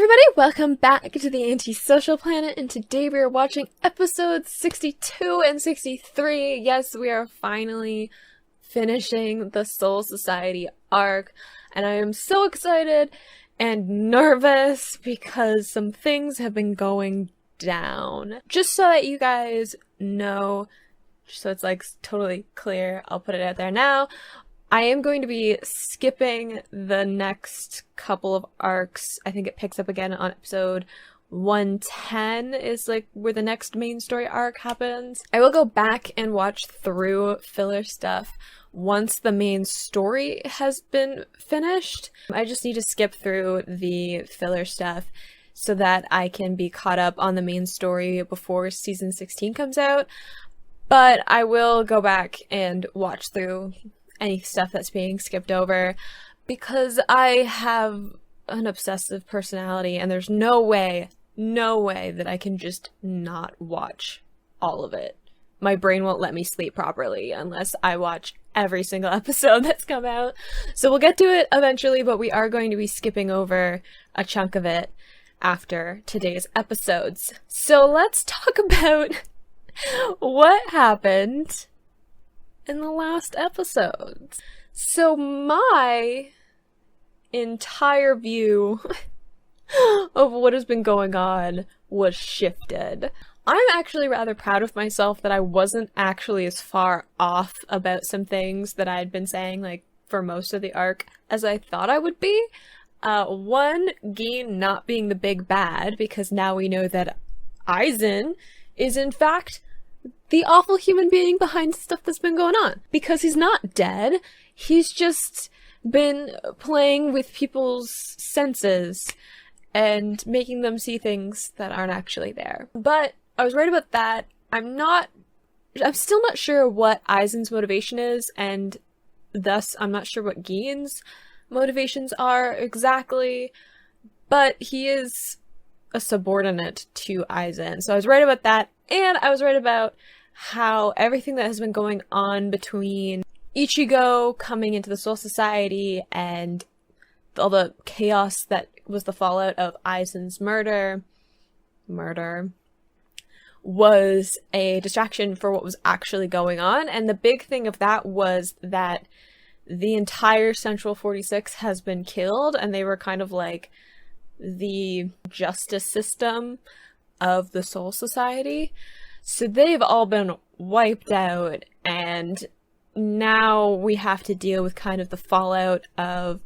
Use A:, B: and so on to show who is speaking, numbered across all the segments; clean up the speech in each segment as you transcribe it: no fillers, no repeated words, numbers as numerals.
A: everybody, welcome back to the Antisocial Planet, and today we are watching episodes 62 and 63. Yes, we are finally finishing the Soul Society arc, and I am so excited and nervous because some things have been going down. Just so that you guys know, so it's like totally clear, I'll put it out there now. I am going to be skipping the next couple of arcs. I think it picks up again on episode 110 is like where the next main story arc happens. I will go back and watch through filler stuff once the main story has been finished. I just need to skip through the filler stuff so that I can be caught up on the main story before season 16 comes out. But I will go back and watch through any stuff that's being skipped over because I have an obsessive personality and there's no way that I can just not watch all of it. My brain won't let me sleep properly unless I watch every single episode that's come out. So we'll get to it eventually, but we are going to be skipping over a chunk of it after today's episodes. So let's talk about what happened in the last episode. So my entire view of what has been going on was shifted. I'm actually rather proud of myself that I wasn't actually as far off about some things that I'd been saying like for most of the arc as I thought I would be. One, Gin not being the big bad, because now we know that Aizen is in fact the awful human being behind stuff that's been going on. Because he's not dead, he's just been playing with people's senses and making them see things that aren't actually there. But I was right about that. I'm still not sure what Aizen's motivation is, and thus I'm not sure what Gin's motivations are exactly, but he is a subordinate to Aizen. So I was right about that, and I was right about how everything that has been going on between Ichigo coming into the Soul Society and all the chaos that was the fallout of Aizen's murder was a distraction for what was actually going on. And the big thing of that was that the entire Central 46 has been killed, and they were kind of like the justice system of the Soul Society. So they've all been wiped out, and now we have to deal with kind of the fallout of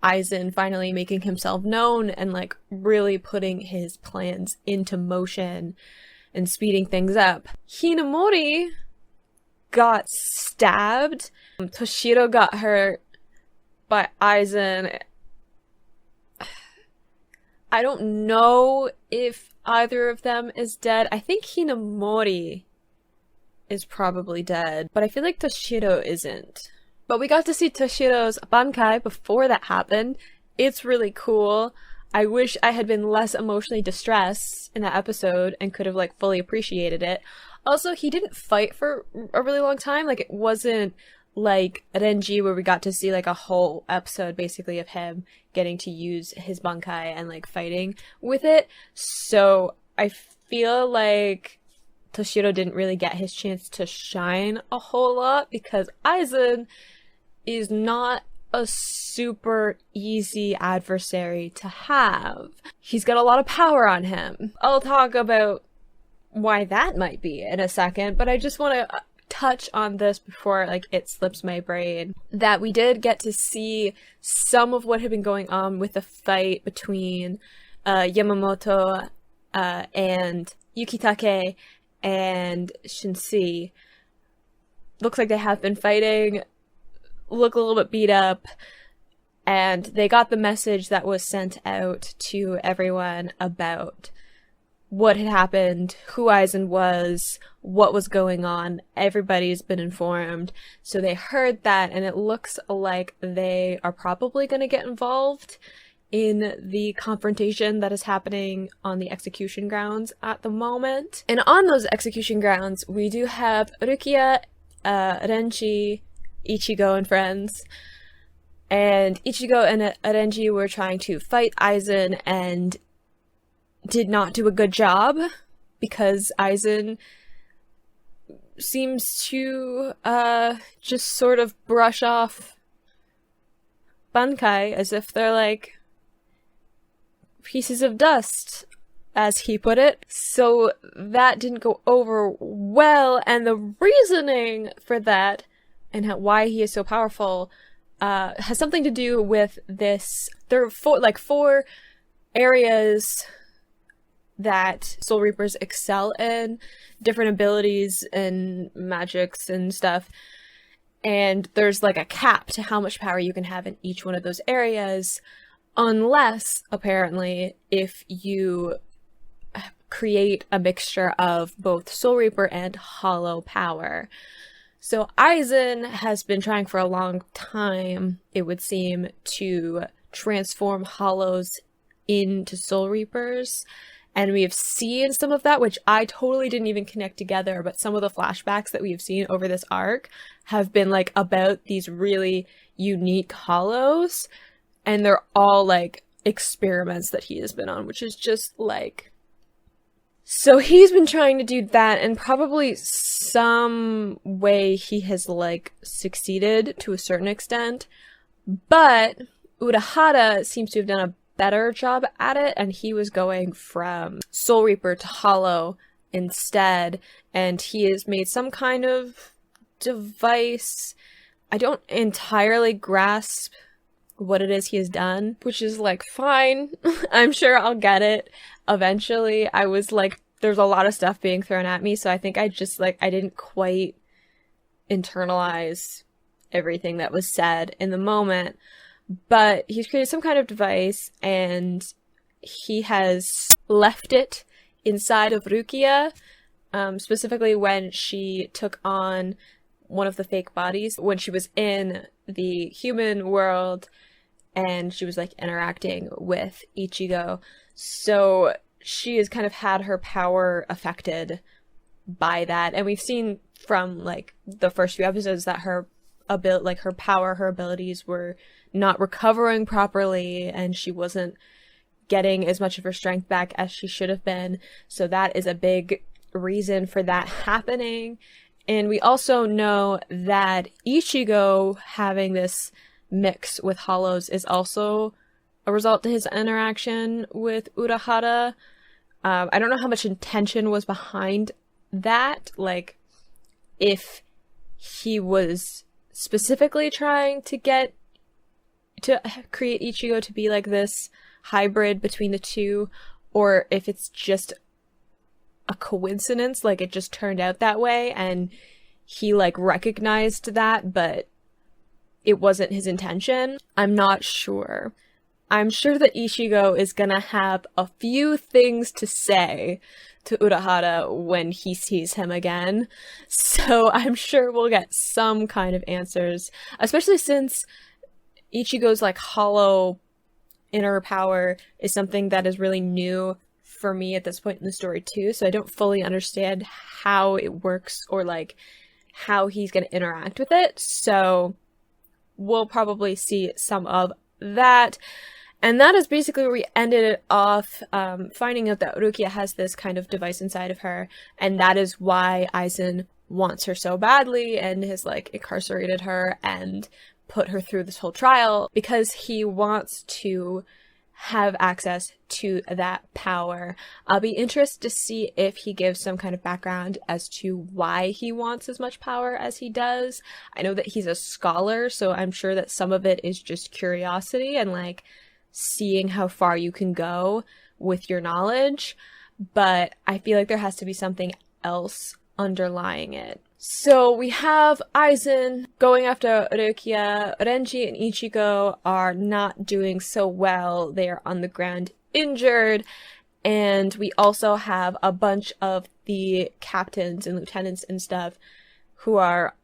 A: Aizen finally making himself known and like really putting his plans into motion and speeding things up. Hinamori got stabbed. Toshiro got hurt by Aizen. I don't know if either of them is dead. I think Hinamori is probably dead, but I feel like Toshiro isn't. But we got to see Toshiro's bankai before that happened. It's really cool. I wish I had been less emotionally distressed in that episode and could have like fully appreciated it. Also, he didn't fight for a really long time. Like, it wasn't like Renji where we got to see like a whole episode basically of him getting to use his bankai and like fighting with it. So I feel like Toshiro didn't really get his chance to shine a whole lot because Aizen is not a super easy adversary to have. He's got a lot of power on him. I'll talk about why that might be in a second, but I just want to touch on this before like it slips my brain, that we did get to see some of what had been going on with the fight between Yamamoto and Yukitake and Shinsei. Looks like they have been fighting, look a little bit beat up, and they got the message that was sent out to everyone about what had happened, who Aizen was, what was going on. Everybody's been informed. So they heard that, and it looks like they are probably going to get involved in the confrontation that is happening on the execution grounds at the moment. And on those execution grounds, we do have Rukia, Renji, Ichigo, and friends. And Ichigo and Renji were trying to fight Aizen, and did not do a good job, because Aizen seems to just sort of brush off bankai as if they're like pieces of dust, as he put it. So that didn't go over well, and the reasoning for that and why he is so powerful has something to do with this. There are four areas that Soul Reapers excel in, different abilities and magics and stuff, and there's like a cap to how much power you can have in each one of those areas, unless, apparently, if you create a mixture of both Soul Reaper and Hollow power. So Aizen has been trying for a long time, it would seem, to transform Hollows into Soul Reapers. And we have seen some of that, which I totally didn't even connect together, but some of the flashbacks that we have seen over this arc have been like about these really unique Hollows, and they're all like experiments that he has been on, which is just like... So he's been trying to do that, and probably some way he has like succeeded to a certain extent, but Urahara seems to have done a better job at it, and he was going from Soul Reaper to Hollow instead, and he has made some kind of device. I don't entirely grasp what it is he has done, which is like, fine. I'm sure I'll get it eventually. I was like, there's a lot of stuff being thrown at me, so I think I just like, I didn't quite internalize everything that was said in the moment. But he's created some kind of device, and he has left it inside of Rukia, specifically when she took on one of the fake bodies, when she was in the human world, and she was like interacting with Ichigo. So she has kind of had her power affected by that, and we've seen from like the first few episodes that her power, her abilities were not recovering properly, and she wasn't getting as much of her strength back as she should have been. So that is a big reason for that happening. And we also know that Ichigo having this mix with Hollows is also a result to his interaction with Urahara. I don't know how much intention was behind that, like if he was specifically trying to create Ichigo to be like this hybrid between the two, or if it's just a coincidence, like it just turned out that way and he like recognized that, but it wasn't his intention. I'm not sure. I'm sure that Ichigo is gonna have a few things to say to Urahara when he sees him again, so I'm sure we'll get some kind of answers, especially since Ichigo's like hollow inner power is something that is really new for me at this point in the story too, so I don't fully understand how it works or like how he's going to interact with it, so we'll probably see some of that. And that is basically where we ended it off, finding out that Rukia has this kind of device inside of her, and that is why Aizen wants her so badly and has like incarcerated her and put her through this whole trial, because he wants to have access to that power. I'll be interested to see if he gives some kind of background as to why he wants as much power as he does. I know that he's a scholar, so I'm sure that some of it is just curiosity and like seeing how far you can go with your knowledge, but I feel like there has to be something else underlying it. So we have Aizen going after Rukia. Renji and Ichigo are not doing so well. They are on the ground injured. And we also have a bunch of the captains and lieutenants and stuff who are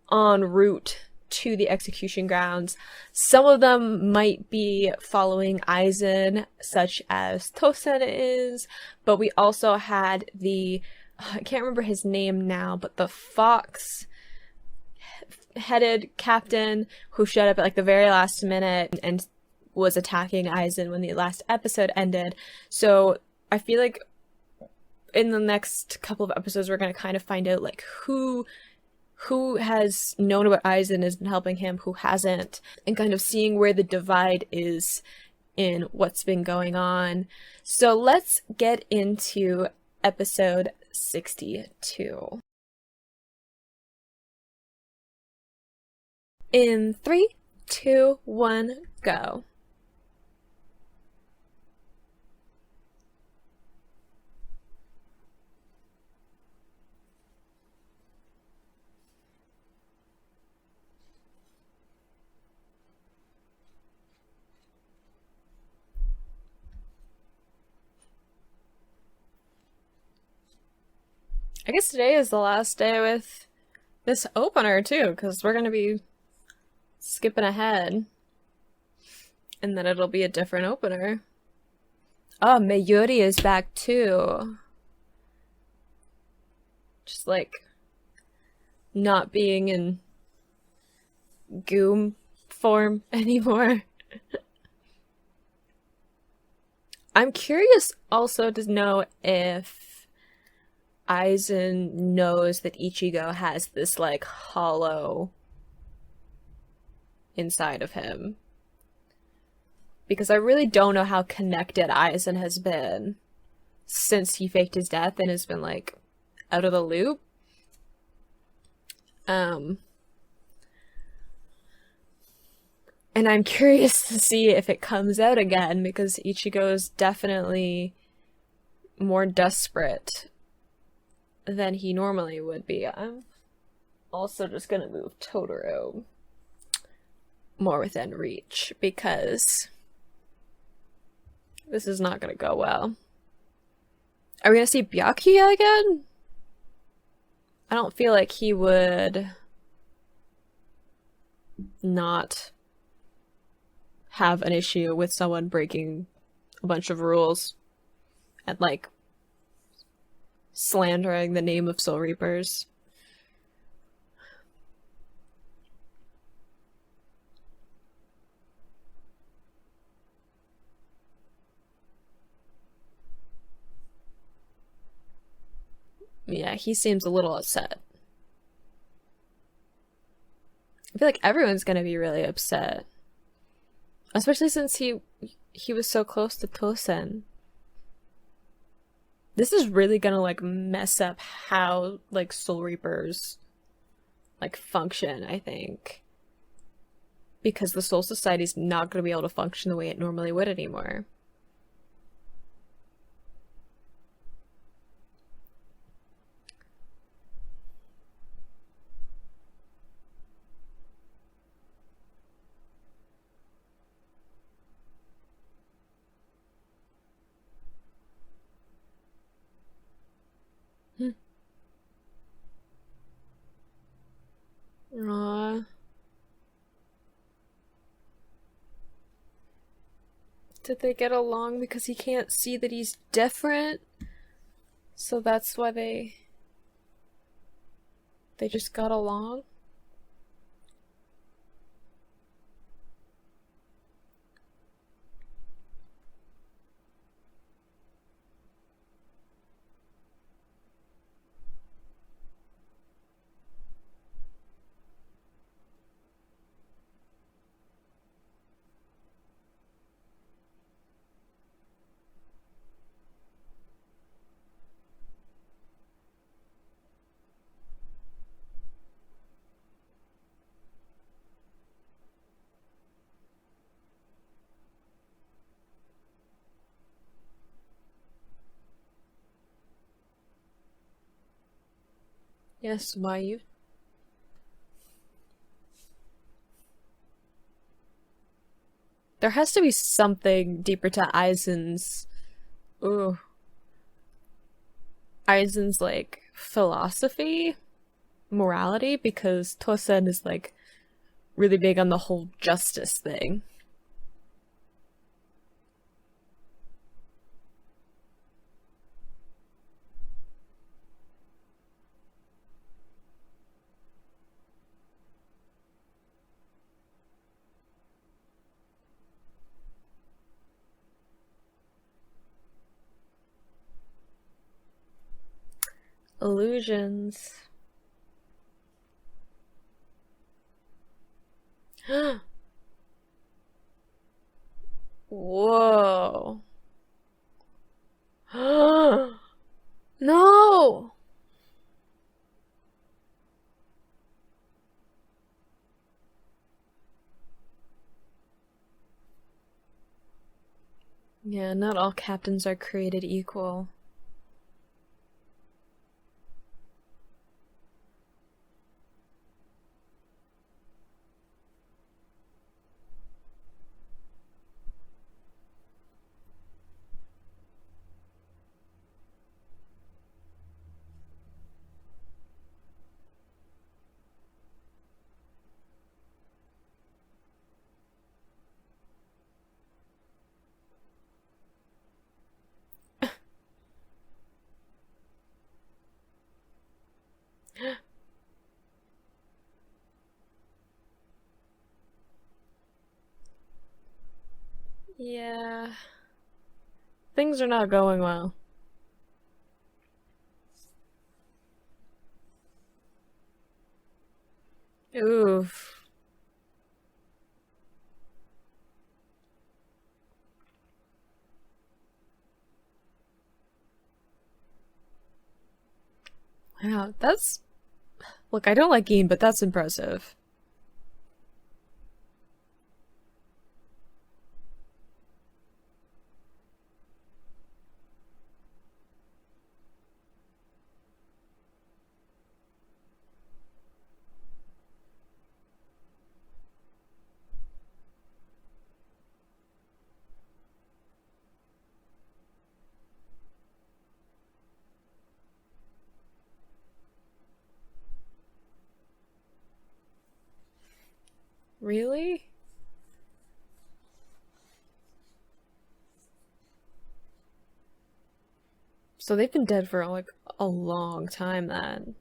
A: en route to the execution grounds. Some of them might be following Aizen, such as Tosen is, but we also had the I can't remember his name now, but the fox-headed captain who showed up at like the very last minute and was attacking Aizen when the last episode ended. So I feel like in the next couple of episodes we're going to kind of find out like who has known about Aizen, has been helping him, who hasn't, and kind of seeing where the divide is in what's been going on. So let's get into episode 62. In 3, 2, 1, go. I guess today is the last day with this opener too, because we're gonna be skipping ahead. And then it'll be a different opener. Oh, Mayuri is back too. Just like not being in goom form anymore. I'm curious also to know if Aizen knows that Ichigo has this like hollow inside of him. Because I really don't know how connected Aizen has been since he faked his death and has been like out of the loop. And I'm curious to see if it comes out again, because Ichigo is definitely more desperate than he normally would be. I'm also just gonna move Totoro more within reach, because this is not gonna go well. Are we gonna see Byakuya again? I don't feel like he would not have an issue with someone breaking a bunch of rules and like slandering the name of Soul Reapers. Yeah, he seems a little upset. I feel like everyone's gonna be really upset. Especially since he was so close to Tosen. This is really gonna like mess up how like Soul Reapers like function, I think. Because the Soul Society's not gonna be able to function the way it normally would anymore. Aww. Did they get along because he can't see that he's different? So that's why they just got along? Yes, why you? There has to be something deeper to Aizen's... Ooh. Aizen's, like, philosophy? Morality? Because Tosen is, like, really big on the whole justice thing. Illusions. Whoa. No! Yeah, not all captains are created equal. Yeah. Things are not going well. Oof. Wow, that's... Look, I don't like Gin, but that's impressive. Really? So they've been dead for like a long time then.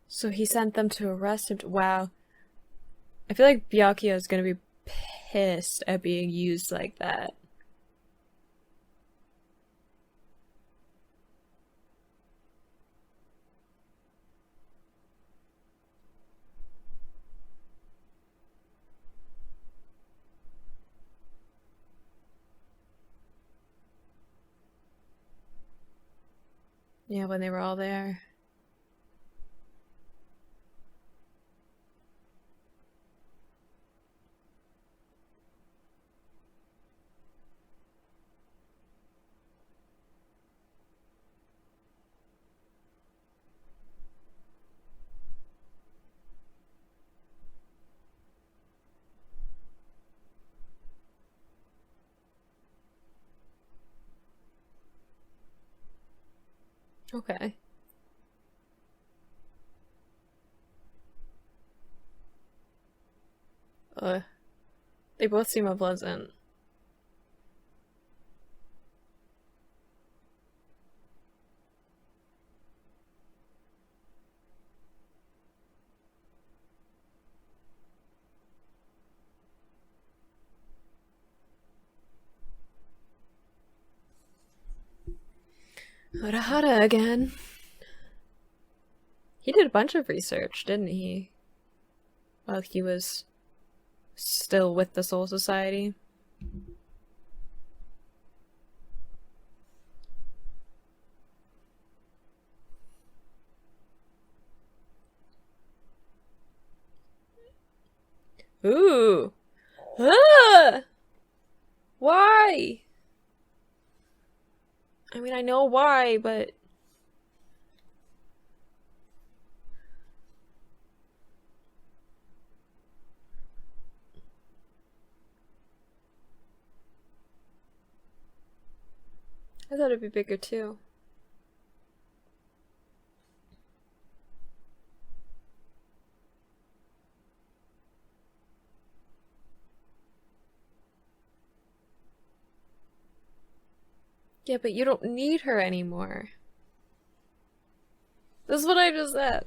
A: So he sent them to arrest him. Wow. I feel like Byakuya is gonna be pissed at being used like that. Yeah, when they were all there. Okay. Uh, they both seem unpleasant. Hara Hara again. He did a bunch of research, didn't he? While he was still with the Soul Society. Ooh! Ah! Why? I mean, I know why, but... I thought it'd be bigger too. Yeah, but you don't need her anymore. This is what I just said.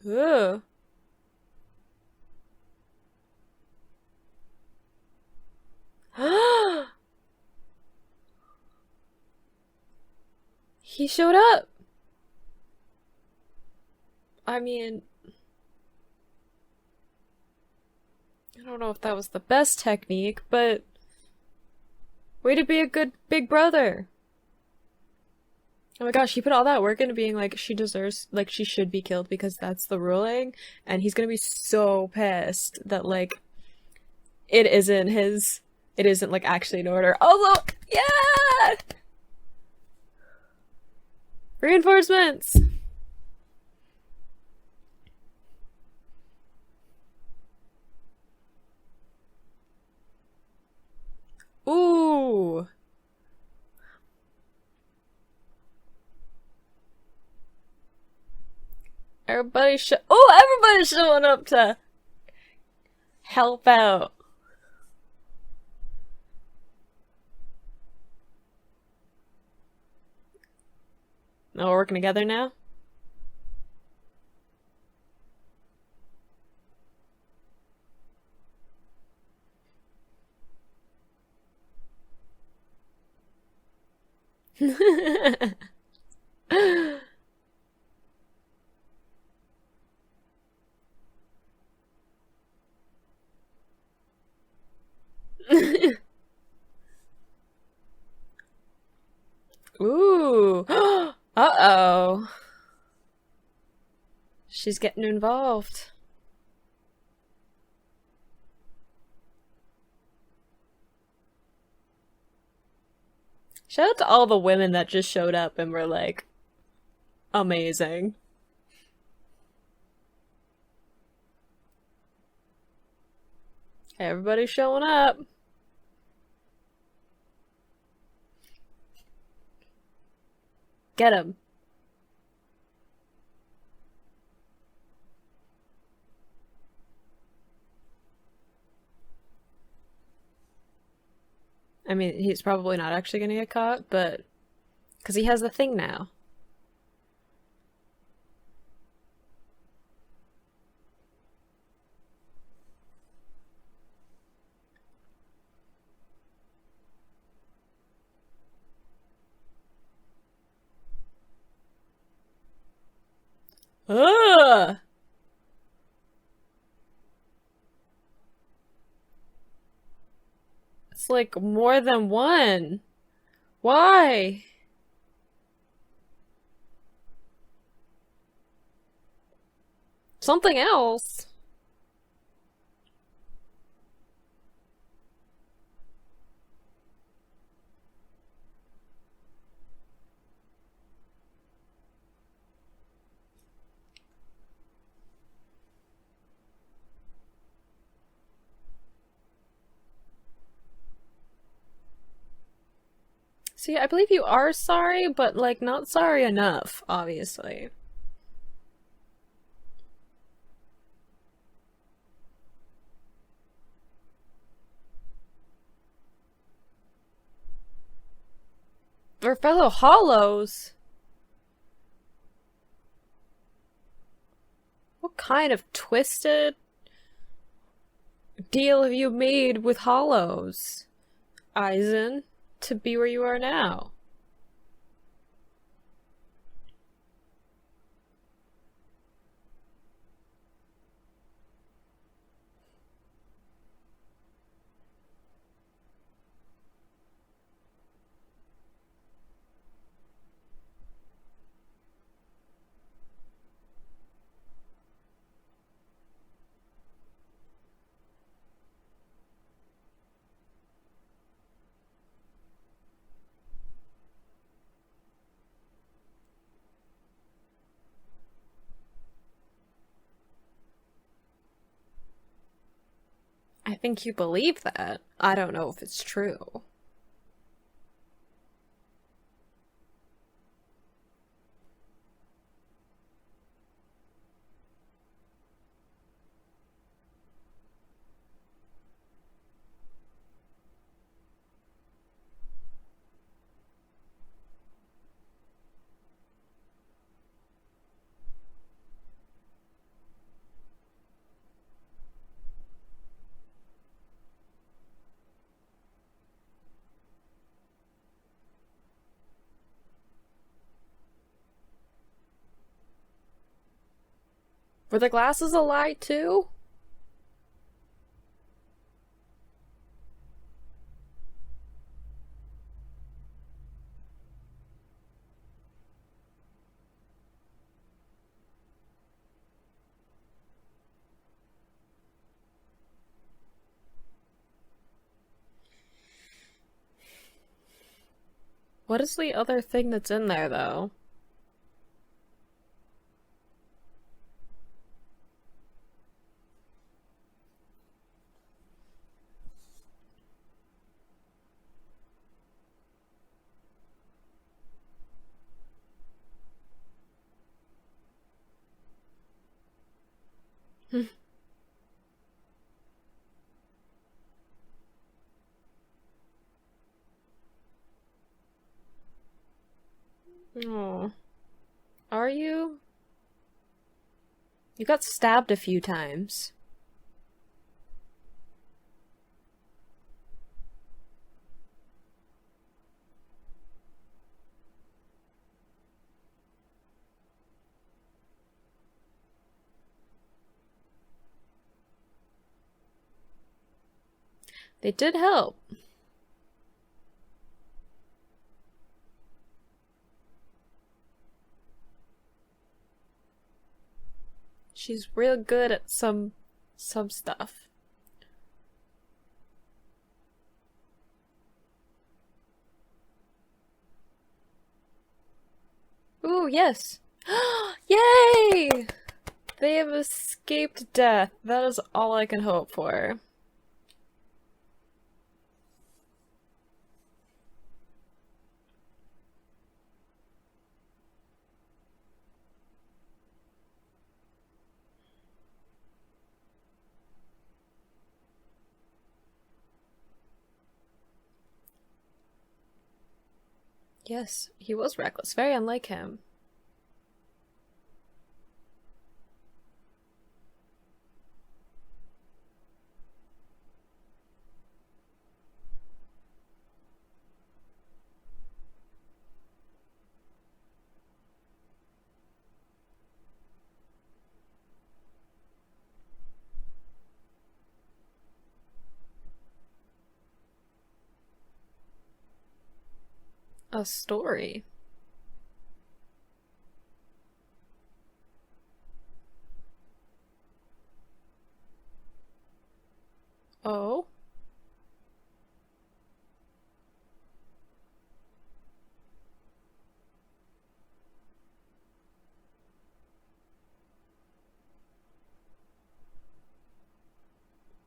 A: Ugh. He showed up. I mean, I don't know if that was the best technique, but way to be a good big brother. Oh my gosh, he put all that work into being like, she deserves, like, she should be killed because that's the ruling, and he's gonna be so pissed that, like, it isn't, like, actually in order. Also, yeah! Reinforcements! Ooh! Everybody's showing up to help out. Oh, we're working together now? Ooh. Uh-oh. She's getting involved. Shout out to all the women that just showed up and were like, amazing. Everybody's showing up. Get him. I mean, he's probably not actually gonna get caught, but... because he has the thing now. Ugh! It's like more than one. Why? Something else. See, I believe you are sorry, but, like, not sorry enough, obviously. We're fellow hollows. What kind of twisted deal have you made with hollows, Aizen, to be where you are now? I think you believe that. I don't know if it's true. Were the glasses a lie too? What is the other thing that's in there, though? Oh. Are you? You got stabbed a few times. They did help. She's real good at some stuff. Ooh, yes. Yay! They have escaped death. That is all I can hope for. Yes, he was reckless. Very unlike him. A story. Oh?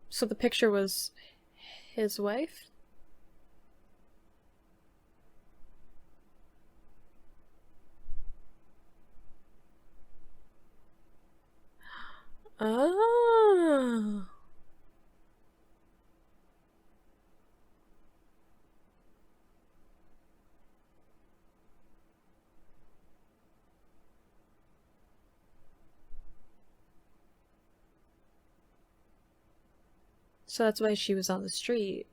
A: So the picture was his wife? Oh. So that's why she was on the street.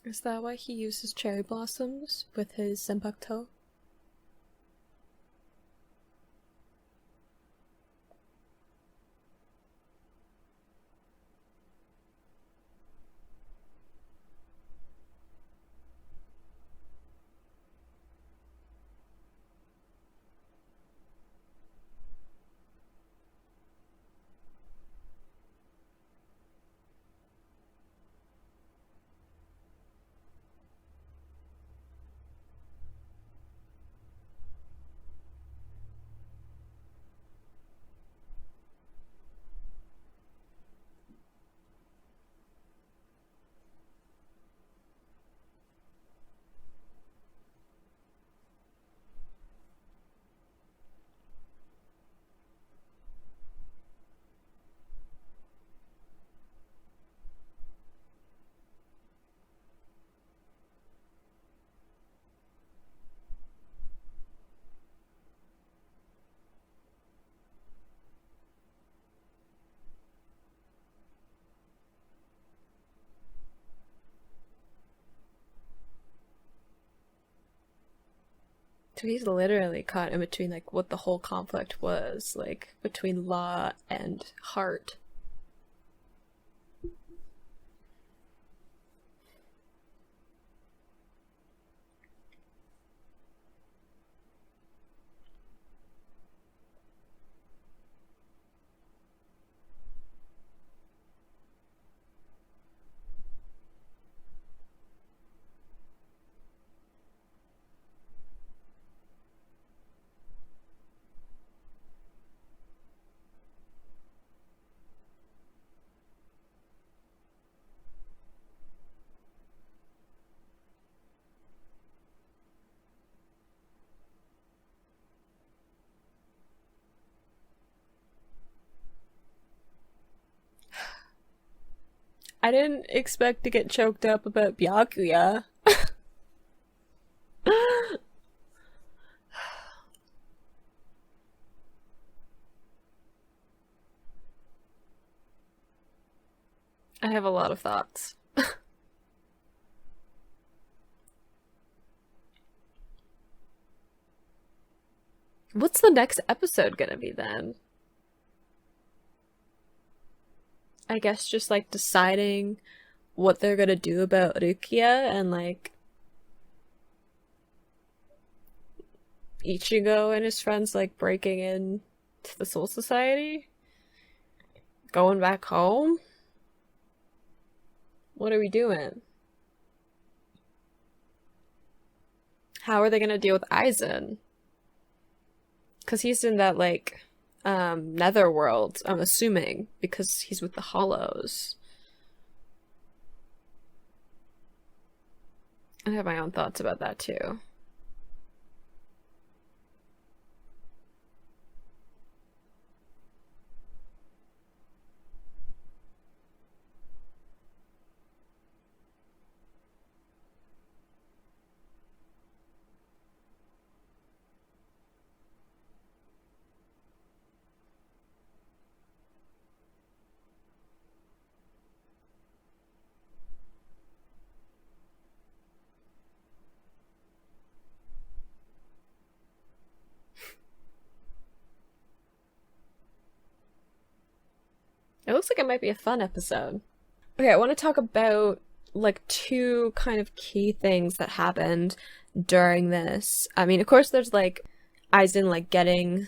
A: Is that why he uses cherry blossoms with his senpakuto? So he's literally caught in between, like, what the whole conflict was, like, between law and heart. I didn't expect to get choked up about Byakuya. I have a lot of thoughts. What's the next episode gonna be then? I guess just like deciding what they're gonna do about Rukia and like Ichigo and his friends like breaking in to the Soul Society? Going back home? What are we doing? How are they gonna deal with Aizen? Because he's in that like netherworld, I'm assuming, because he's with the Hollows. I have my own thoughts about that too. It looks like it might be a fun episode. Okay, I want to talk about like two kind of key things that happened during this. I mean, of course, there's like Aizen like getting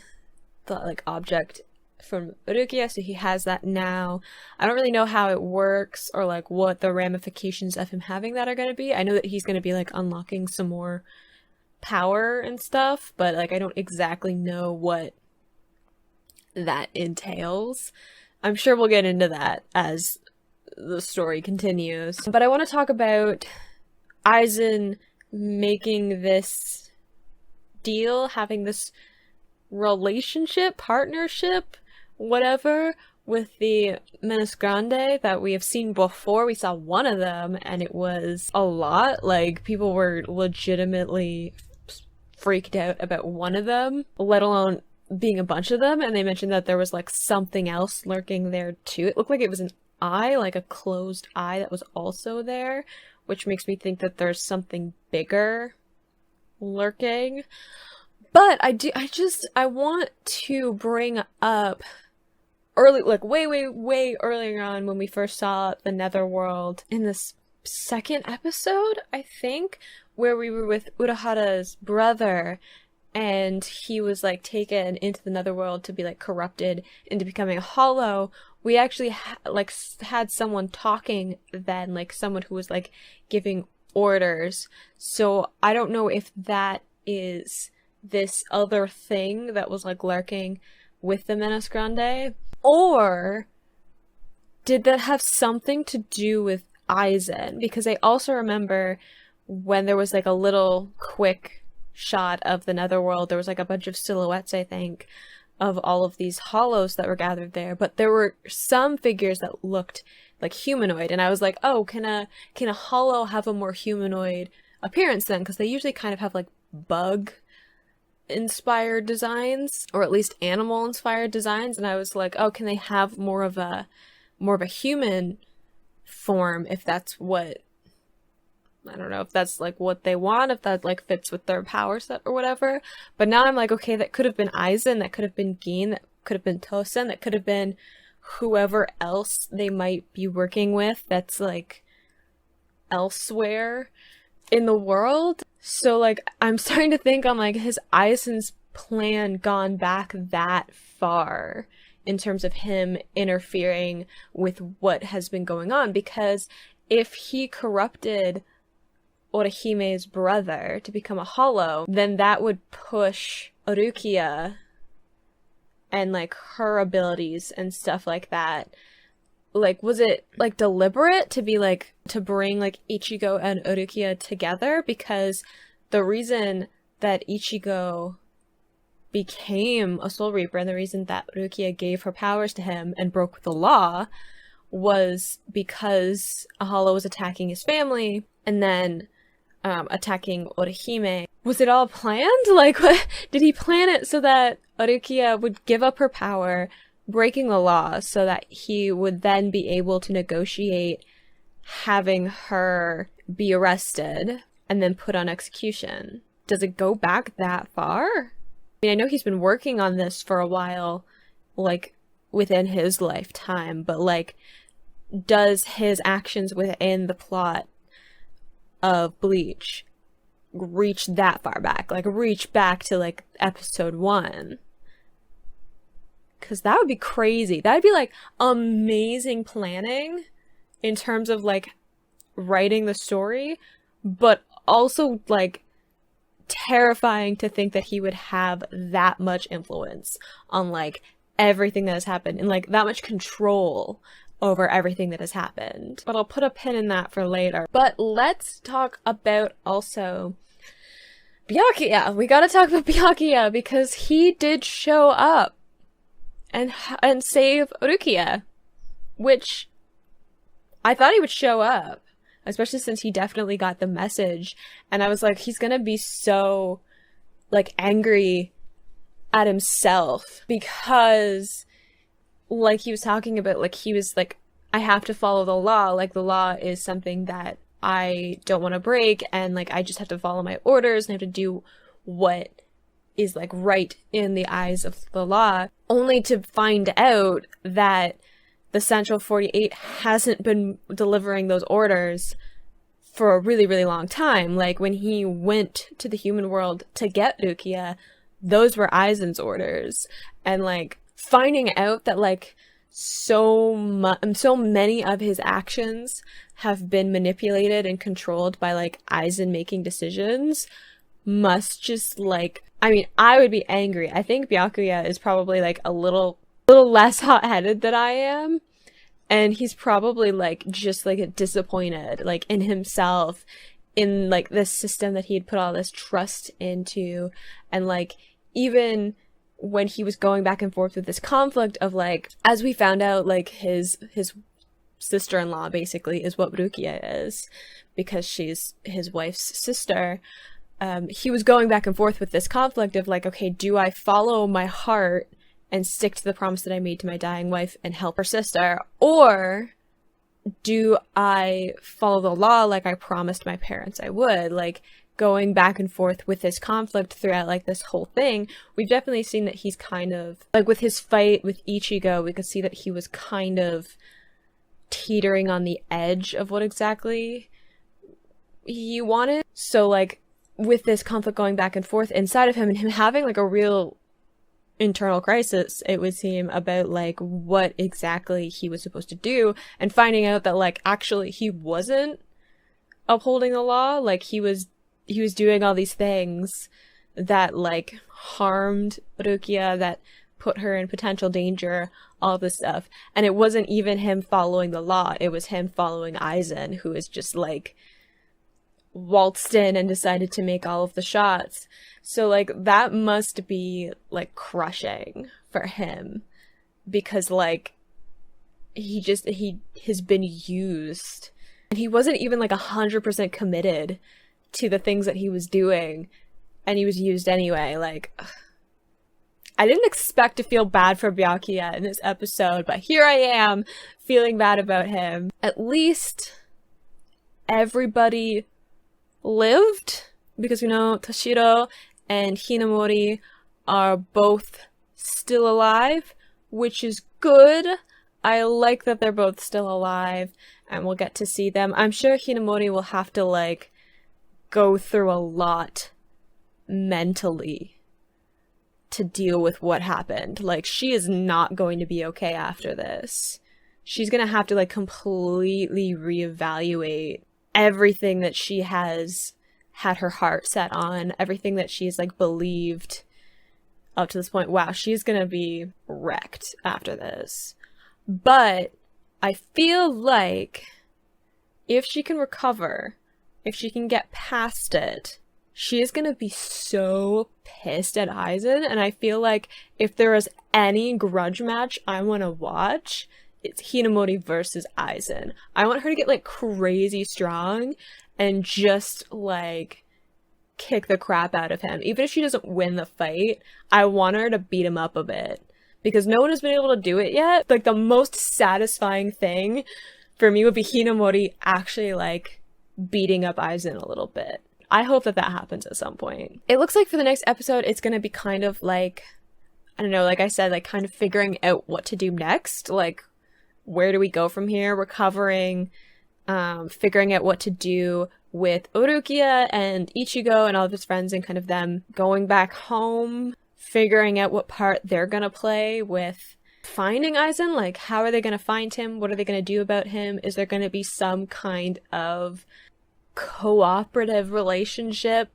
A: the like object from Rukia, so he has that now. I don't really know how it works or like what the ramifications of him having that are going to be. I know that he's going to be like unlocking some more power and stuff, but like I don't exactly know what that entails. I'm sure we'll get into that as the story continues. But I want to talk about Aizen making this deal, having this relationship, partnership, whatever, with the Menace Grande that we have seen before. We saw one of them and it was a lot. Like, people were legitimately freaked out about one of them, let alone being a bunch of them, and they mentioned that there was like something else lurking there too. It looked like it was eye, like a closed eye that was also there, which makes me think that there's something bigger lurking. But I want to bring up early, like way earlier on when we first saw the Netherworld in this second episode, I think, where we were with Urahara's brother, and he was like taken into the Netherworld to be like corrupted into becoming a hollow. We actually had someone talking then, like someone who was like giving orders. So I don't know if that is this other thing that was like lurking with the Menace Grande, or did that have something to do with Aizen? Because I also remember when there was like a little quick shot of the Netherworld, there was like a bunch of silhouettes, I think, of all of these hollows that were gathered there, but there were some figures that looked like humanoid, and I was like, oh, can a hollow have a more humanoid appearance then? Because they usually kind of have like bug inspired designs, or at least animal inspired designs, and I was like, oh, can they have more of a human form, if that's what, I don't know if that's like what they want, if that like fits with their power set or whatever. But now I'm like, okay, that could have been Aizen, that could have been Gin, that could have been Tosen, that could have been whoever else they might be working with that's like elsewhere in the world. So like I'm starting to think, I'm like, has Aizen's plan gone back that far in terms of him interfering with what has been going on? Because if he corrupted Orihime's brother to become a hollow, then that would push Rukia and like her abilities and stuff like that. Like, was it like deliberate to be like, to bring like Ichigo and Rukia together? Because the reason that Ichigo became a Soul Reaper and the reason that Rukia gave her powers to him and broke the law was because a hollow was attacking his family and then attacking Orihime. Was it all planned? Like, what, did he plan it so that Rukia would give up her power, breaking the law, so that he would then be able to negotiate having her be arrested and then put on execution? Does it go back that far? I mean, I know he's been working on this for a while, like, within his lifetime, but, like, does his actions within the plot of Bleach reach that far back? Like, reach back to, like, episode 1? Because that would be crazy. That would be, like, amazing planning in terms of, like, writing the story, but also, like, terrifying to think that he would have that much influence on, like, everything that has happened and, like, that much control over everything that has happened. But I'll put a pin in that for later. But let's talk about also Byakuya. We gotta talk about Byakuya because he did show up and save Rukia, which I thought he would show up, especially since he definitely got the message, and I was like, he's gonna be so, like, angry at himself because, like, he was talking about, like, he was like, I have to follow the law, like, the law is something that I don't want to break, and, like, I just have to follow my orders and I have to do what is, like, right in the eyes of the law, only to find out that the Central 48 hasn't been delivering those orders for a really, really long time. Like, when he went to the human world to get Rukia, those were Aizen's orders. And, like, finding out that, like, so many of his actions have been manipulated and controlled by, like, Aizen making decisions must just, like, I mean, I would be angry. I think Byakuya is probably, like, a little less hot-headed than I am. And he's probably, like, just, like, disappointed, like, in himself, in, like, this system that he had put all this trust into. And, like, even when he was going back and forth with this conflict of, like, as we found out, like, his sister-in-law, basically, is what Rukia is, because she's his wife's sister. He was going back and forth with this conflict of, like, okay, do I follow my heart and stick to the promise that I made to my dying wife and help her sister, or do I follow the law like I promised my parents I would? Like, going back and forth with this conflict throughout, like, this whole thing, we've definitely seen that he's kind of, like, with his fight with Ichigo, we could see that he was kind of teetering on the edge of what exactly he wanted. So, like, with this conflict going back and forth inside of him, and him having, like, a real internal crisis, it would seem, about, like, what exactly he was supposed to do, and finding out that, like, actually he wasn't upholding the law. Like, he was doing all these things that, like, harmed Rukia, that put her in potential danger, all this stuff. And it wasn't even him following the law, it was him following Aizen, who is just, like, waltzed in and decided to make all of the shots. So, like, that must be, like, crushing for him, because, like, he has been used, and he wasn't even, like, 100% committed to the things that he was doing, and he was used anyway. Like, I didn't expect to feel bad for Byakuya in this episode, but here I am feeling bad about him. At least everybody lived, because we know Toshiro and Hinamori are both still alive, which is good. I like that they're both still alive, and we'll get to see them. I'm sure Hinamori will have to, like, go through a lot mentally to deal with what happened. Like, she is not going to be okay after this. She's gonna have to, like, completely reevaluate everything that she has had her heart set on, everything that she's, like, believed up to this point. Wow, she's gonna be wrecked after this. But I feel like if she can recover, if she can get past it, she is gonna be so pissed at Aizen, and I feel like if there is any grudge match I want to watch, it's Hinamori versus Aizen. I want her to get, like, crazy strong and just, like, kick the crap out of him. Even if she doesn't win the fight, I want her to beat him up a bit, because no one has been able to do it yet. Like, the most satisfying thing for me would be Hinamori actually, like, beating up Aizen a little bit. I hope that that happens at some point. It looks like for the next episode, it's gonna be kind of like, I don't know, like I said, like, kind of figuring out what to do next. Like, where do we go from here? We're covering, figuring out what to do with Rukia and Ichigo and all of his friends, and kind of them going back home, figuring out what part they're gonna play with finding Aizen. Like, how are they gonna find him? What are they gonna do about him? Is there gonna be some kind of cooperative relationship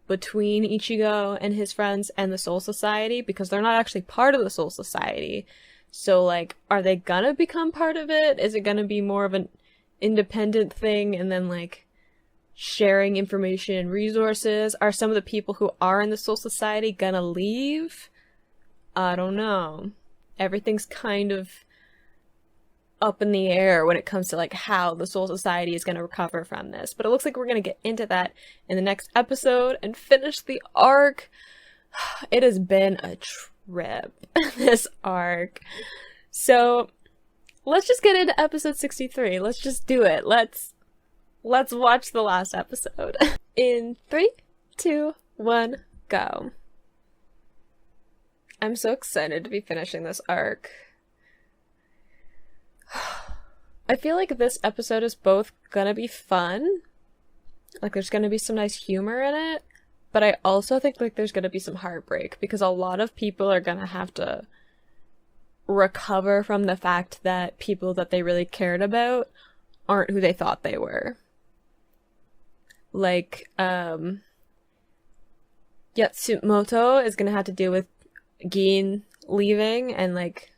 A: between Ichigo and his friends and the Soul Society? Because they're not actually part of the Soul Society. So, like, are they gonna become part of it? Is it gonna be more of an independent thing, and then, like, sharing information and resources? Are some of the people who are in the Soul Society gonna leave? I don't know. Everything's kind of up in the air when it comes to, like, how the Soul Society is going to recover from this. But it looks like we're going to get into that in the next episode and finish the arc. It has been a trip, this arc. So let's just get into episode 63. Let's just do it. Let's watch the last episode. In 3, 2, 1, go. I'm so excited to be finishing this arc. I feel like this episode is both gonna be fun, like, there's gonna be some nice humor in it, but I also think, like, there's gonna be some heartbreak, because a lot of people are gonna have to recover from the fact that people that they really cared about aren't who they thought they were. Like, Yatsumoto is gonna have to deal with Gin leaving, and, like,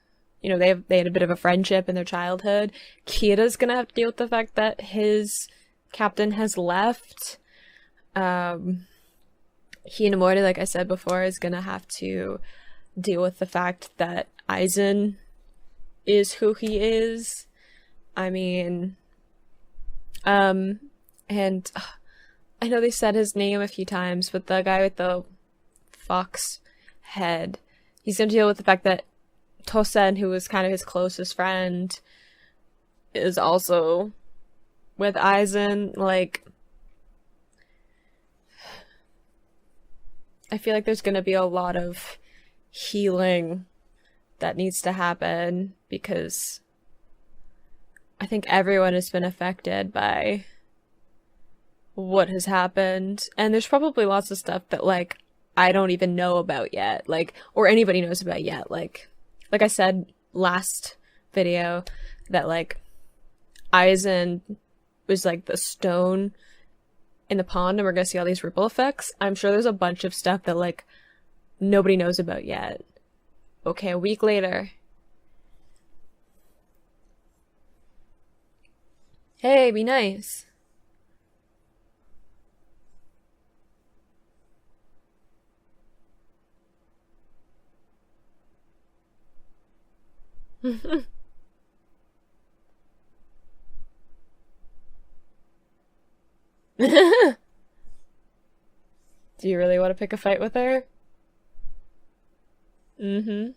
A: you know, they had a bit of a friendship in their childhood. Kira's gonna have to deal with the fact that his captain has left. Hinamori, like I said before, is gonna have to deal with the fact that Aizen is who he is. I mean, and I know they said his name a few times, but the guy with the fox head, he's gonna deal with the fact that Tosen, who was kind of his closest friend, is also with Aizen. Like, I feel like there's gonna be a lot of healing that needs to happen because I think everyone has been affected by what has happened. And there's probably lots of stuff that, like, I don't even know about yet, like, or anybody knows about yet. Like I said last video, that, like, Aizen was, like, the stone in the pond and we're gonna see all these ripple effects. I'm sure there's a bunch of stuff that, like, nobody knows about yet. Okay, a week later. Hey, be nice. Do you really want to pick a fight with her? Mm-hmm.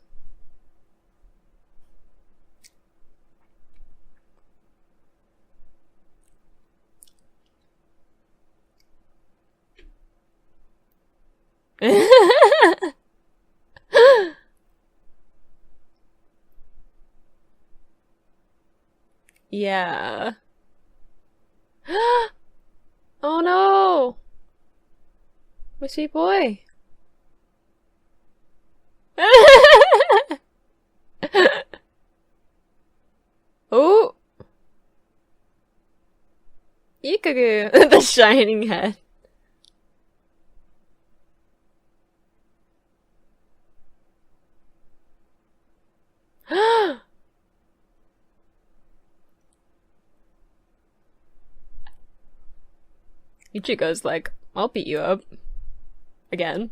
A: Yeah. Oh no! My sweet boy. Oh! Ikagu! The shining head. Ichigo's like, I'll beat you up. Again.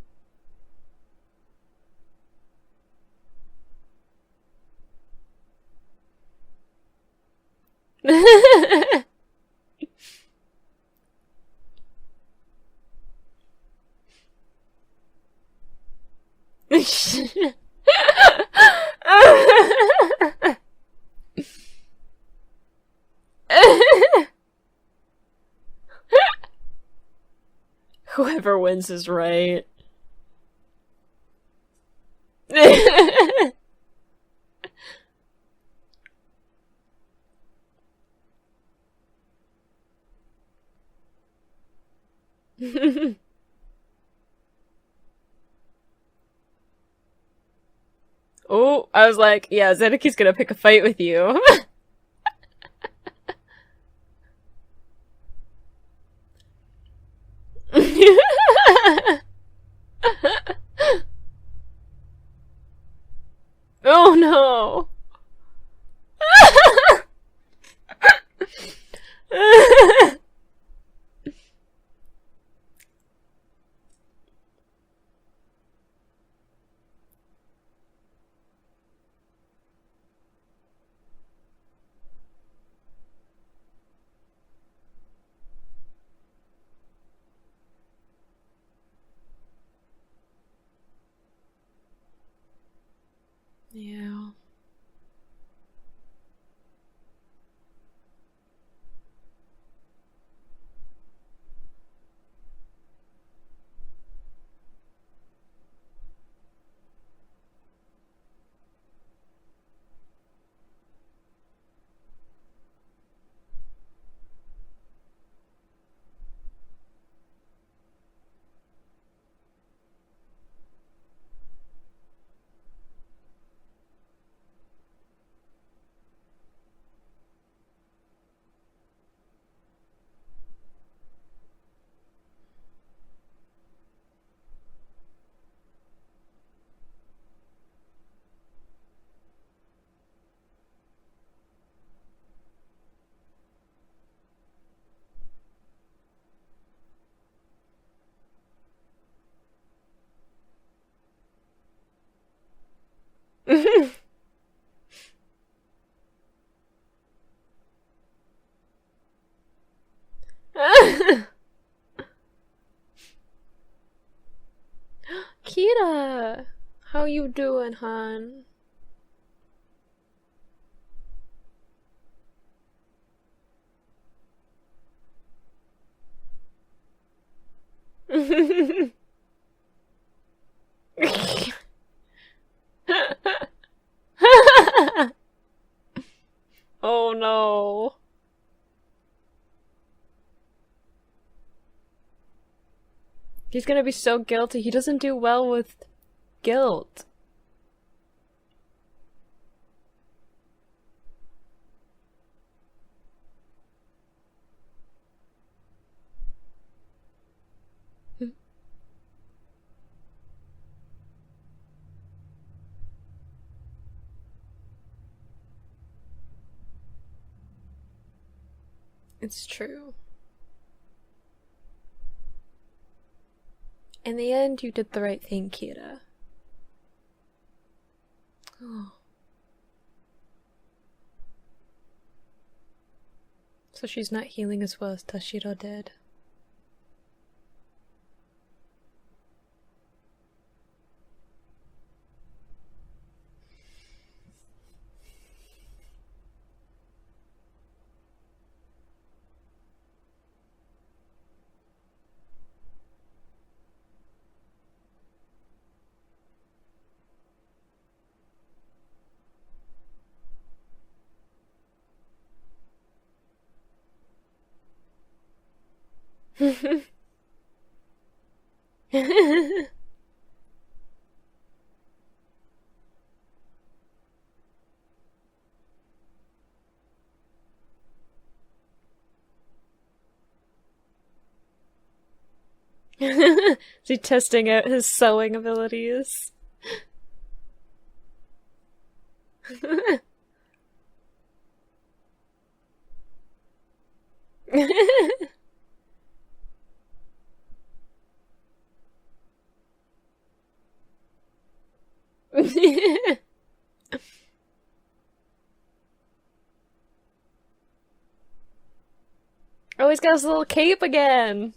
A: Whoever wins is right. Oh, I was like, yeah, Zedeki's gonna pick a fight with you. Oh no. Yeah. Kira, how you doing, hon? He's gonna be so guilty. He doesn't do well with guilt. It's true. In the end, you did the right thing, Kira. Oh. So she's not healing as well as Toshiro did. Is he testing out his sewing abilities? Oh, he's got his little cape again!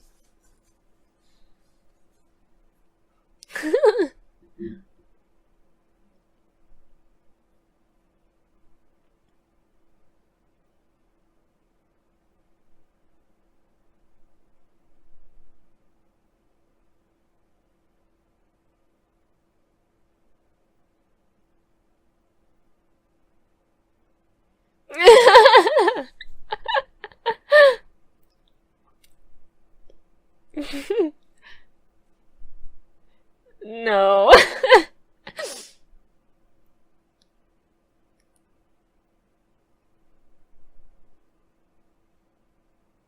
A: No.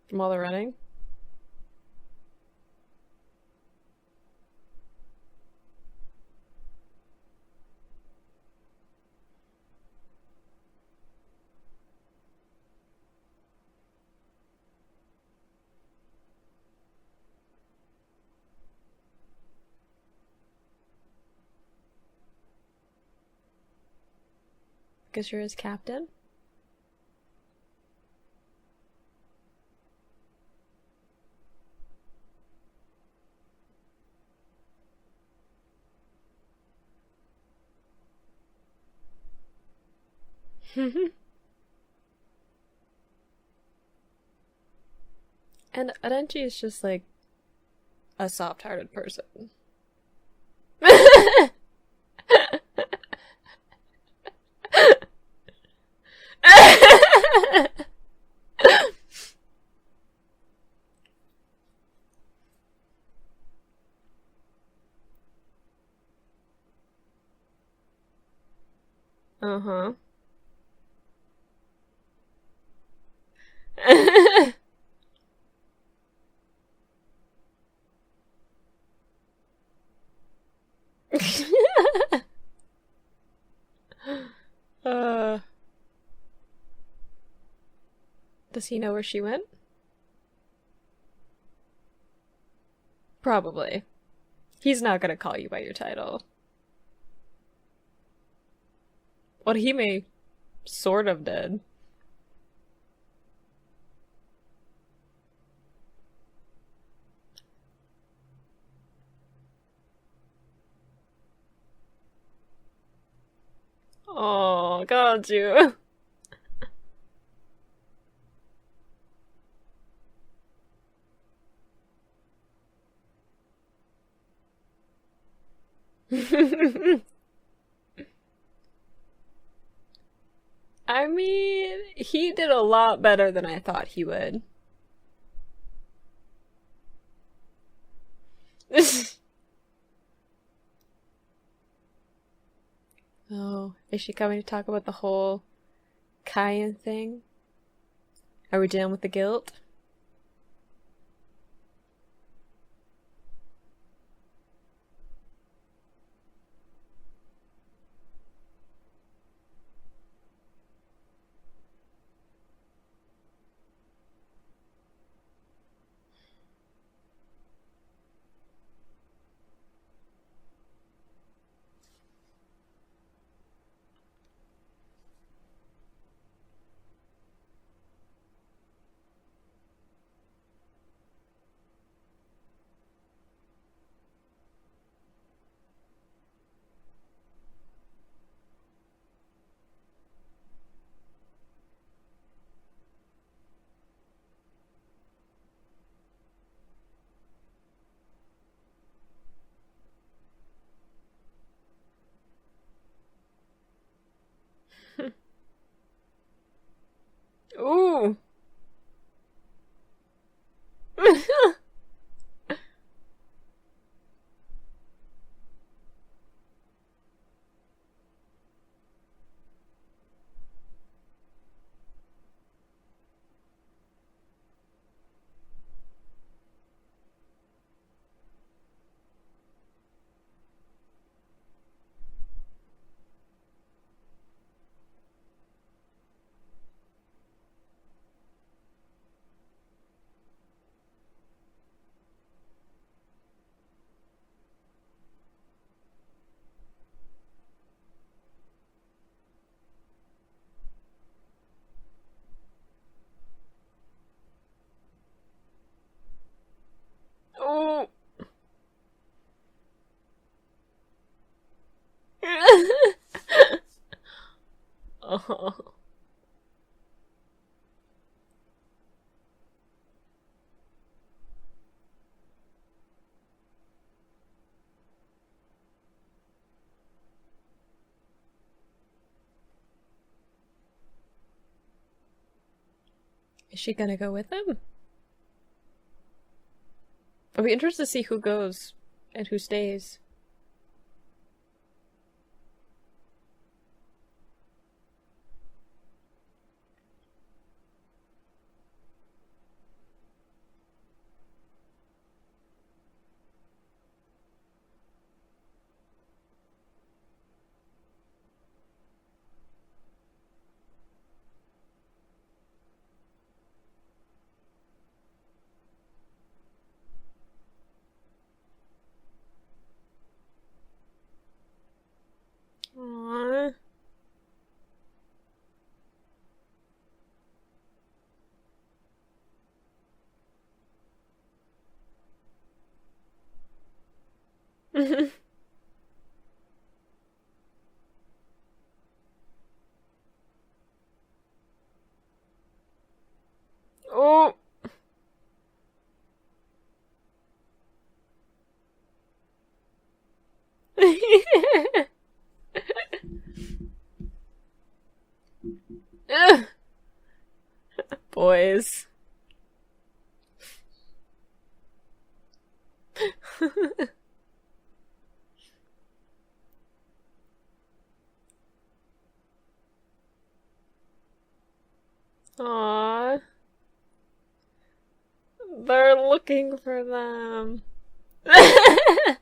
A: From all the running? Because you're his captain? And Arenchi is just like a soft-hearted person. Uh-huh. uh, does he know where she went? Probably. He's not gonna call you by your title. Well, he may sort of did. Oh, got you. I mean, he did a lot better than I thought he would. Oh, is she coming to talk about the whole Kyan thing? Are we down with the guilt? Ooh. Ooh. Oh. Is she gonna go with him? I'll be interested to see who goes and who stays. Aww. Oh. Ugh. Boys. Aww. They're looking for them. I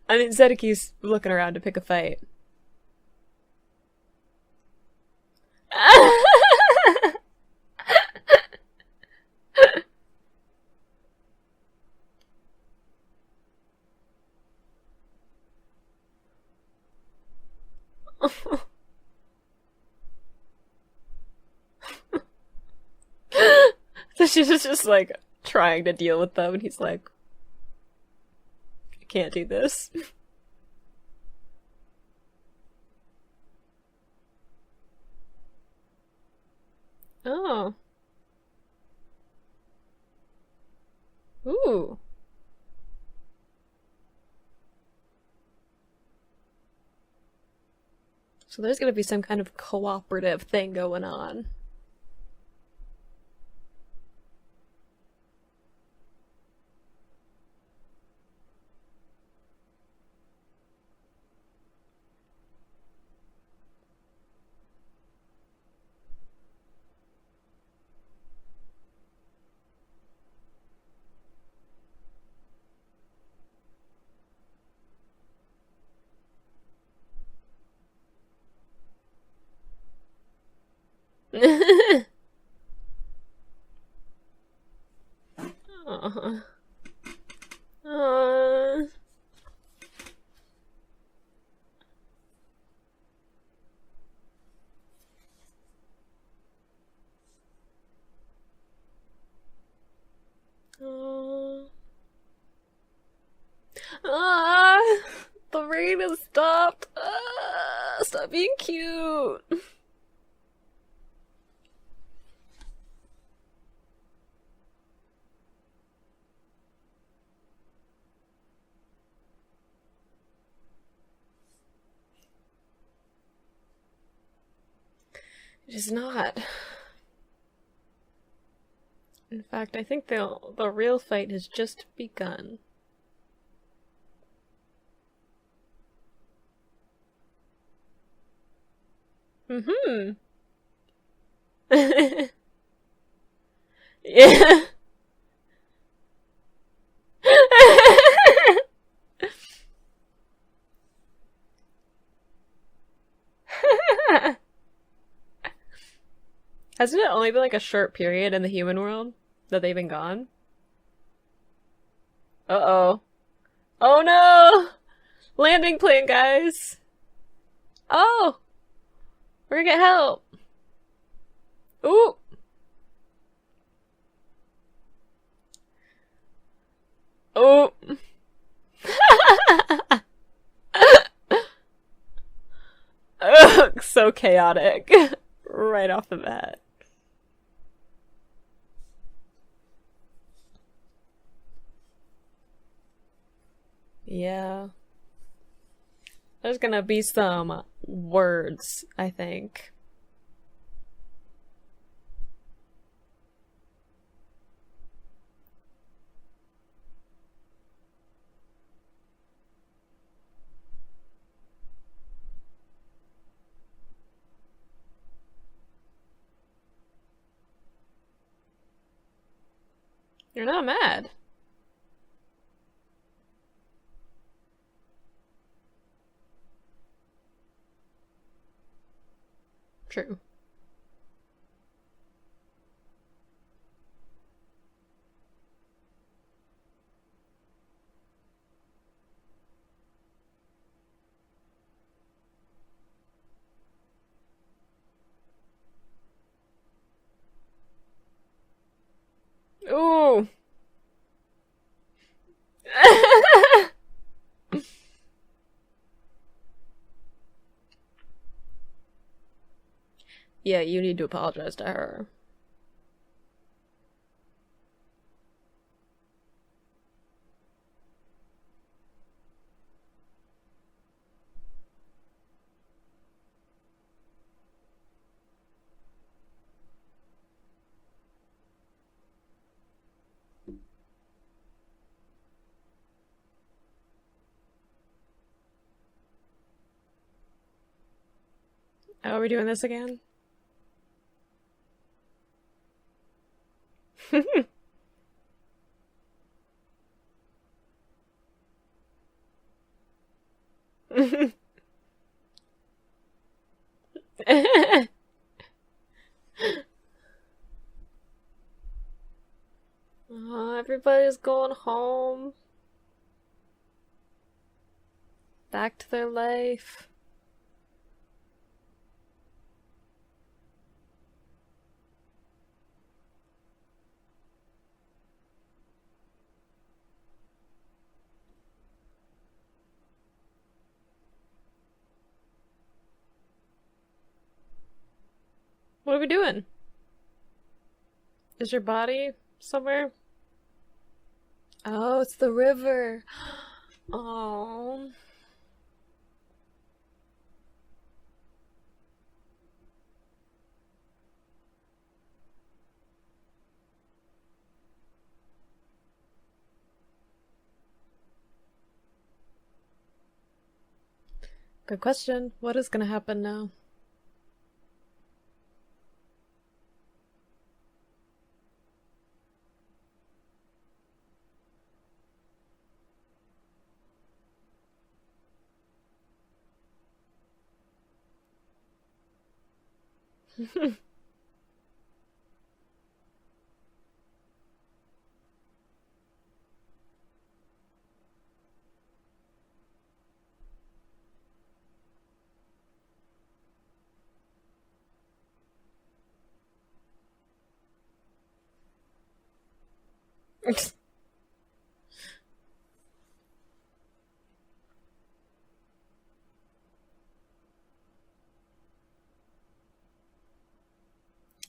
A: mean, Zedeki's looking around to pick a fight. So she's just like trying to deal with them, and he's like, I can't do this. Oh. Ooh. So there's gonna be some kind of cooperative thing going on. Aw. Aw. Aw. Ah, the rain has stopped. Ah, stop being cute. It is not. In fact, I think the real fight has just begun. Mm-hmm. Yeah. Hasn't it only been like a short period in the human world that they've been gone? Uh-oh. Oh no! Landing plane, guys! Oh! We're gonna get help! Ooh! Oh! Ugh, so chaotic. Right off the bat. Yeah. There's gonna be some words, I think. You're not mad. True. Ooh! Yeah, you need to apologize to her. Oh, are we doing this again? Oh, everybody's going home. Back to their life. What are we doing? Is your body somewhere? Oh, it's the river. Oh. Good question. What is gonna happen now?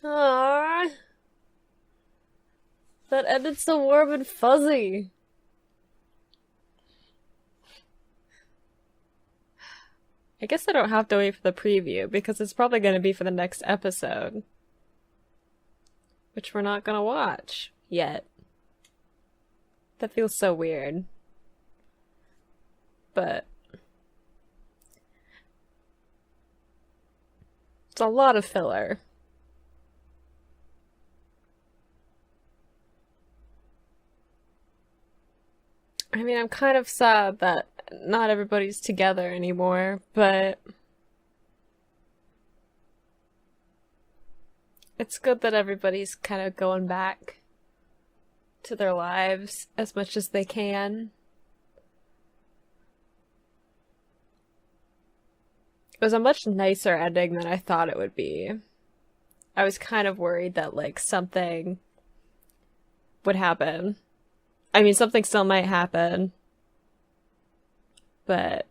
A: Aww. That ended so warm and fuzzy. I guess I don't have to wait for the preview because it's probably going to be for the next episode, which we're not going to watch yet. That feels so weird. But it's a lot of filler. I mean, I'm kind of sad that not everybody's together anymore, but it's good that everybody's kind of going back to their lives as much as they can. It was a much nicer ending than I thought it would be. I was kind of worried that, like, something would happen. I mean, something still might happen, but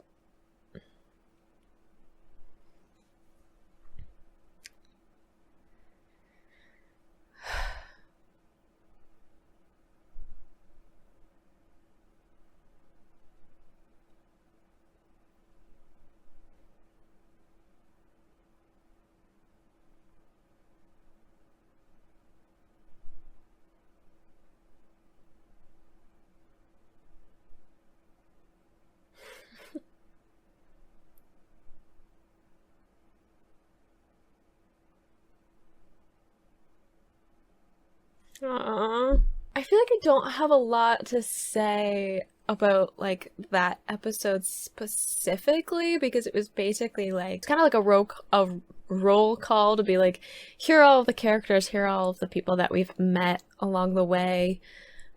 A: Aww. I feel like I don't have a lot to say about, like, that episode specifically because it was basically like it's kind of like a roll call to be like, here are all of the characters, here are all of the people that we've met along the way,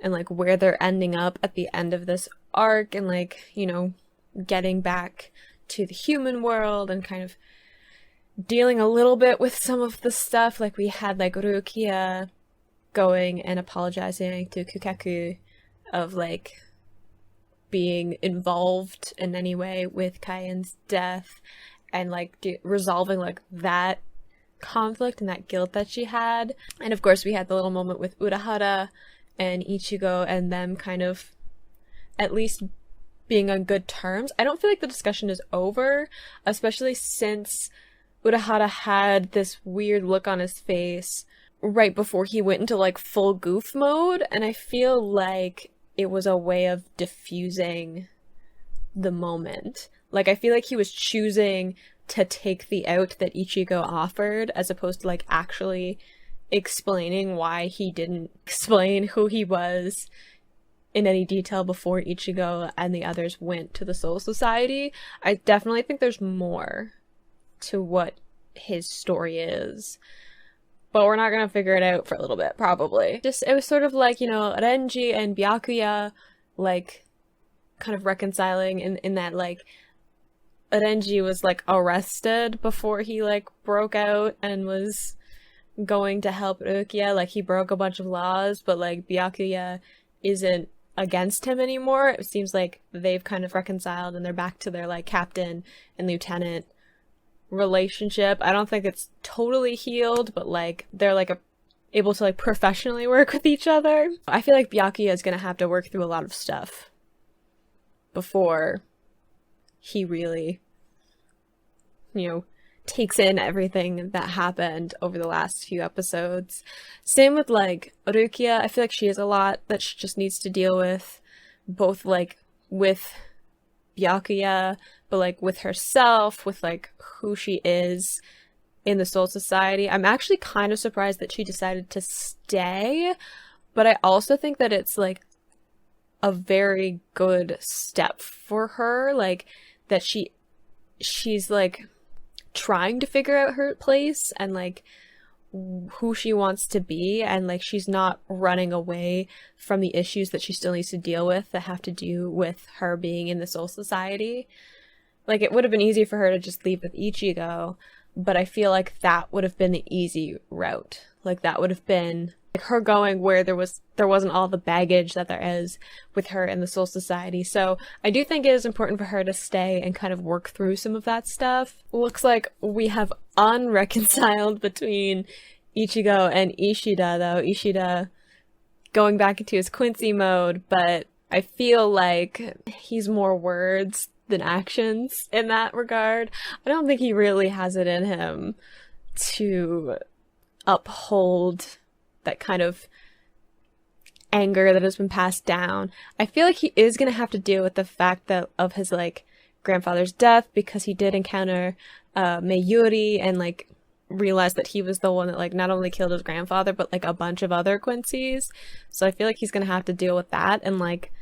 A: and like where they're ending up at the end of this arc, and like, you know, getting back to the human world and kind of dealing a little bit with some of the stuff. Like we had like Rukia going and apologizing to Kukaku of like being involved in any way with Kaien's death, and like resolving like that conflict and that guilt that she had. And of course we had the little moment with Urahara and Ichigo and them kind of at least being on good terms. I don't feel like the discussion is over, especially since Urahara had this weird look on his face right before he went into like full goof mode, and I feel like it was a way of diffusing the moment. Like I feel like he was choosing to take the out that Ichigo offered as opposed to like actually explaining why he didn't explain who he was in any detail before Ichigo and the others went to the Soul Society. I definitely think there's more to what his story is, but we're not gonna figure it out for a little bit, probably. Just, it was sort of like, you know, Renji and Byakuya, like, kind of reconciling in that, like, Renji was, like, arrested before he, like, broke out and was going to help Rukia. Like, he broke a bunch of laws, but, like, Byakuya isn't against him anymore. It seems like they've kind of reconciled and they're back to their, like, captain and lieutenant relationship. I don't think it's totally healed, but like they're like able to like professionally work with each other. I feel like Byakuya is gonna have to work through a lot of stuff before he really, you know, takes in everything that happened over the last few episodes. Same with like Rukia. I feel like she has a lot that she just needs to deal with, both like with Byakuya, but like with herself, with like who she is in the Soul Society. I'm actually kind of surprised that she decided to stay, but I also think that it's like a very good step for her, like that she's like trying to figure out her place and like who she wants to be, and like she's not running away from the issues that she still needs to deal with that have to do with her being in the Soul Society. Like it would have been easy for her to just leave with Ichigo, but I feel like that would have been the easy route. Like that would have been like her going where there wasn't all the baggage that there is with her in the Soul Society. So I do think it is important for her to stay and kind of work through some of that stuff. Looks like we have unreconciled between Ichigo and Ishida, though. Ishida going back into his Quincy mode, but I feel like he's more words than actions in that regard. I don't think he really has it in him to uphold that kind of anger that has been passed down. I feel like he is going to have to deal with the fact that of his like grandfather's death, because he did encounter Mayuri and like realized that he was the one that like not only killed his grandfather but like a bunch of other Quincy's. So I feel like he's going to have to deal with that and like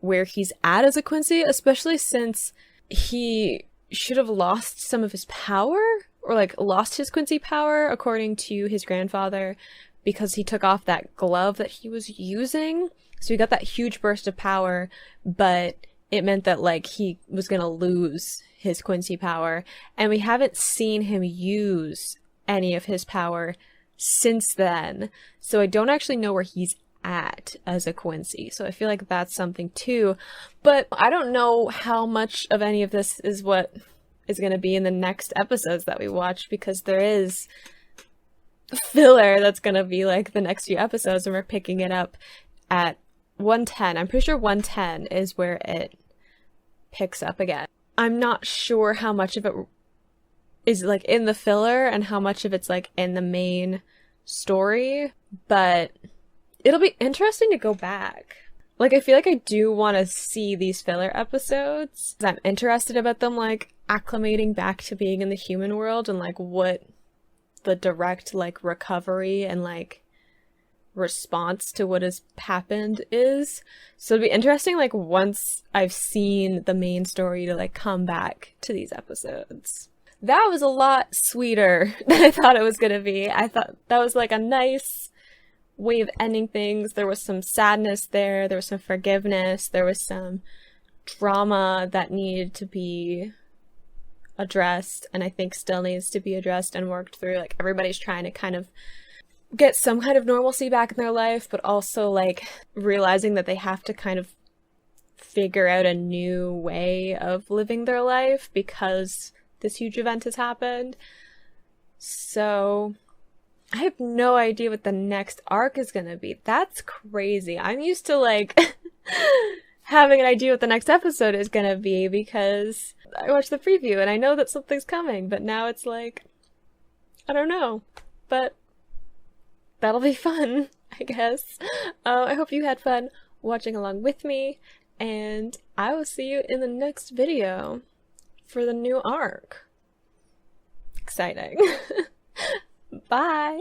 A: where he's at as a Quincy, especially since he should have lost some of his power, or like lost his Quincy power according to his grandfather, because he took off that glove that he was using. So he got that huge burst of power, but it meant that like he was gonna lose his Quincy power, and we haven't seen him use any of his power since then. So I don't actually know where he's at as a Quincy. So I feel like that's something too. But I don't know how much of any of this is what is going to be in the next episodes that we watch, because there is filler that's going to be like the next few episodes, and we're picking it up at 110. I'm pretty sure 110 is where it picks up again. I'm not sure how much of it is like in the filler and how much of it's like in the main story, but it'll be interesting to go back. Like, I feel like I do want to see these filler episodes. I'm interested about them, like, acclimating back to being in the human world and, like, what the direct, like, recovery and, like, response to what has happened is. So it'll be interesting, like, once I've seen the main story to, like, come back to these episodes. That was a lot sweeter than I thought it was gonna be. I thought that was, like, a nice way of ending things. There was some sadness there was some forgiveness, there was some drama that needed to be addressed, and I think still needs to be addressed and worked through. Like, everybody's trying to kind of get some kind of normalcy back in their life, but also like realizing that they have to kind of figure out a new way of living their life because this huge event has happened. So I have no idea what the next arc is gonna be. That's crazy. I'm used to, like, having an idea what the next episode is gonna be because I watched the preview and I know that something's coming, but now it's like, I don't know. But that'll be fun, I guess. I hope you had fun watching along with me, and I will see you in the next video for the new arc. Exciting. Bye!